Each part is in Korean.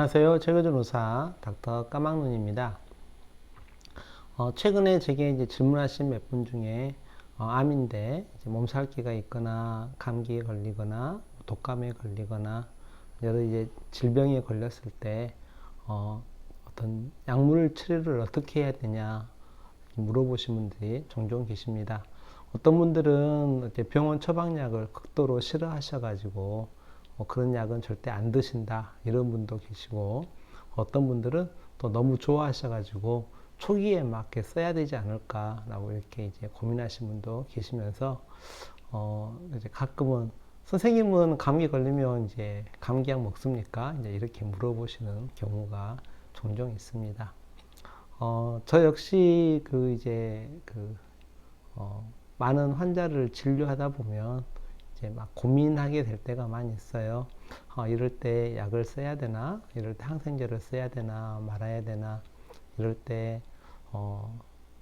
안녕하세요. 최거준 의사 닥터 까막눈입니다. 최근에 제게 이제 질문하신 몇 분 중에 암인데 이제 몸살기가 있거나 감기에 걸리거나 독감에 걸리거나 여러 이제 질병에 걸렸을 때 어떤 약물 치료를 어떻게 해야 되냐 물어보신 분들이 종종 계십니다. 어떤 분들은 이제 병원 처방약을 극도로 싫어하셔가지고 그런 약은 절대 안 드신다 이런 분도 계시고, 어떤 분들은 또 너무 좋아하셔가지고 초기에 맞게 써야 되지 않을까라고 이렇게 이제 고민하시는 분도 계시면서 이제 가끔은 선생님은 감기 걸리면 이제 감기약 먹습니까? 이제 이렇게 물어보시는 경우가 종종 있습니다. 저 역시 많은 환자를 진료하다 보면 이제 막 고민하게 될 때가 많이 있어요. 이럴 때 약을 써야 되나? 이럴 때 항생제를 써야 되나? 말아야 되나? 이럴 때,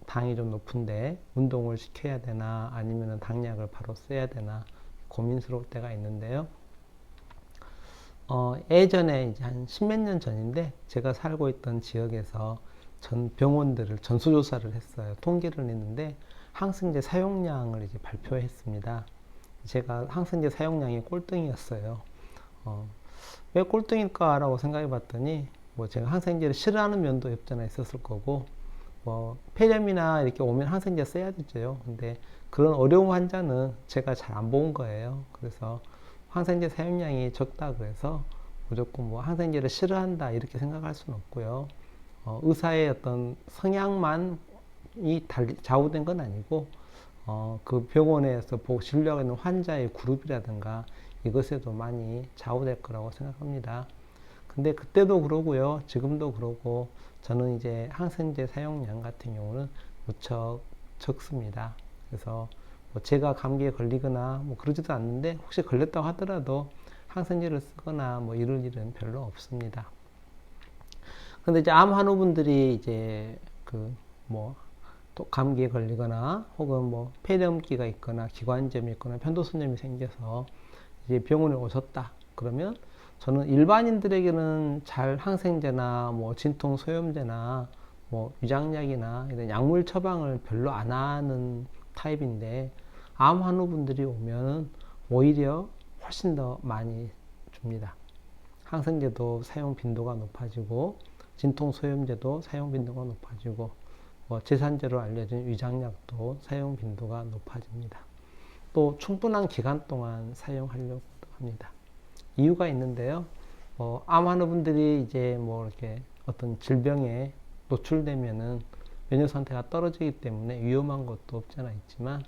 당이 좀 높은데 운동을 시켜야 되나? 아니면 당약을 바로 써야 되나? 고민스러울 때가 있는데요. 예전에 이제 한 십몇 년 전인데 제가 살고 있던 지역에서 전 병원들을 전수조사를 했어요. 통계를 냈는데 항생제 사용량을 이제 발표했습니다. 제가 항생제 사용량이 꼴등이었어요. 왜 꼴등일까라고 생각해 봤더니, 뭐 제가 항생제를 싫어하는 면도 없지 않아 있었을 거고, 뭐 폐렴이나 이렇게 오면 항생제 써야 되죠. 근데 그런 어려운 환자는 제가 잘 안 본 거예요. 그래서 항생제 사용량이 적다 그래서 무조건 뭐 항생제를 싫어한다 이렇게 생각할 수는 없고요. 의사의 어떤 성향만 좌우된 건 아니고, 그 병원에서 진료하는 환자의 그룹이라든가 이것에도 많이 좌우될 거라고 생각합니다. 근데 그때도 그러고요, 지금도 그러고, 저는 이제 항생제 사용량 같은 경우는 무척 적습니다. 그래서 뭐 제가 감기에 걸리거나 뭐 그러지도 않는데, 혹시 걸렸다고 하더라도 항생제를 쓰거나 뭐 이럴 일은 별로 없습니다. 근데 이제 암 환우분들이 이제 또 감기에 걸리거나 혹은 뭐 폐렴기가 있거나 기관지염이 있거나 편도선염이 생겨서 이제 병원에 오셨다 그러면, 저는 일반인들에게는 잘 항생제나 뭐 진통 소염제나 뭐 위장약이나 이런 약물 처방을 별로 안 하는 타입인데, 암 환우분들이 오면 오히려 훨씬 더 많이 줍니다. 항생제도 사용 빈도가 높아지고 진통 소염제도 사용 빈도가 높아지고, 제산제로 알려진 위장약도 사용 빈도가 높아집니다. 또 충분한 기간 동안 사용하려고 합니다. 이유가 있는데요. 암 환우분들이 이제 뭐 이렇게 어떤 질병에 노출되면은 면역 상태가 떨어지기 때문에 위험한 것도 없지 않아 있지만,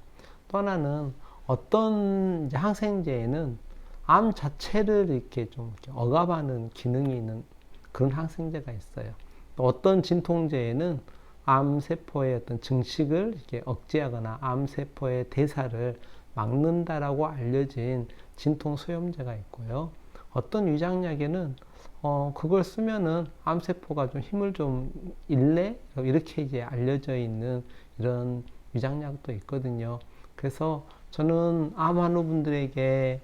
또 하나는 어떤 이제 항생제에는 암 자체를 이렇게 좀 이렇게 억압하는 기능이 있는 그런 항생제가 있어요. 또 어떤 진통제에는 암세포의 어떤 증식을 이렇게 억제하거나 암세포의 대사를 막는다라고 알려진 진통 소염제가 있고요. 어떤 위장약에는 그걸 쓰면은 암세포가 좀 힘을 좀 잃네? 이렇게 이제 알려져 있는 이런 위장약도 있거든요. 그래서 저는 암 환우분들에게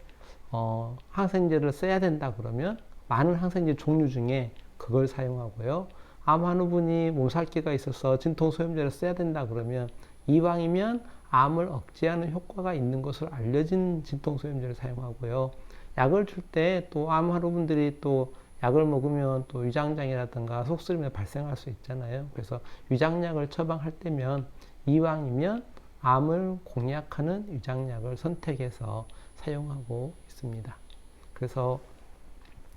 항생제를 써야 된다 그러면 많은 항생제 종류 중에 그걸 사용하고요. 암 환우분이 몸살기가 있어서 진통소염제를 써야 된다 그러면 이왕이면 암을 억제하는 효과가 있는 것으로 알려진 진통소염제를 사용하고요. 약을 줄 때 또 암 환우분들이 또 약을 먹으면 또 위장장애라든가 속쓰림이 발생할 수 있잖아요. 그래서 위장약을 처방할 때면 이왕이면 암을 공략하는 위장약을 선택해서 사용하고 있습니다. 그래서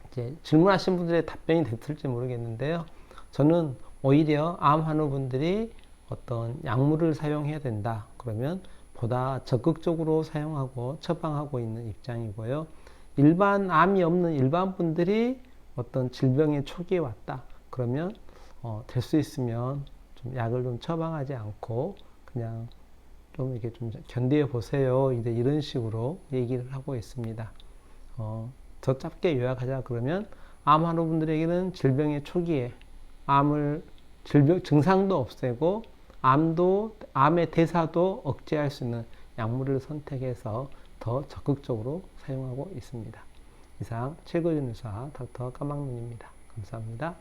이제 질문하신 분들의 답변이 됐을지 모르겠는데요. 저는 오히려 암 환우분들이 어떤 약물을 사용해야 된다 그러면 보다 적극적으로 사용하고 처방하고 있는 입장이고요. 일반 암이 없는 일반 분들이 어떤 질병의 초기에 왔다 그러면 될 수 있으면 좀 약을 좀 처방하지 않고 그냥 좀 이렇게 좀 견디어 보세요. 이제 이런 식으로 얘기를 하고 있습니다. 더 짧게 요약하자 그러면, 암 환우분들에게는 질병의 초기에 증상도 없애고 암의 대사도 억제할 수 있는 약물을 선택해서 더 적극적으로 사용하고 있습니다. 이상 최거준 의사 닥터 까막눈입니다. 감사합니다.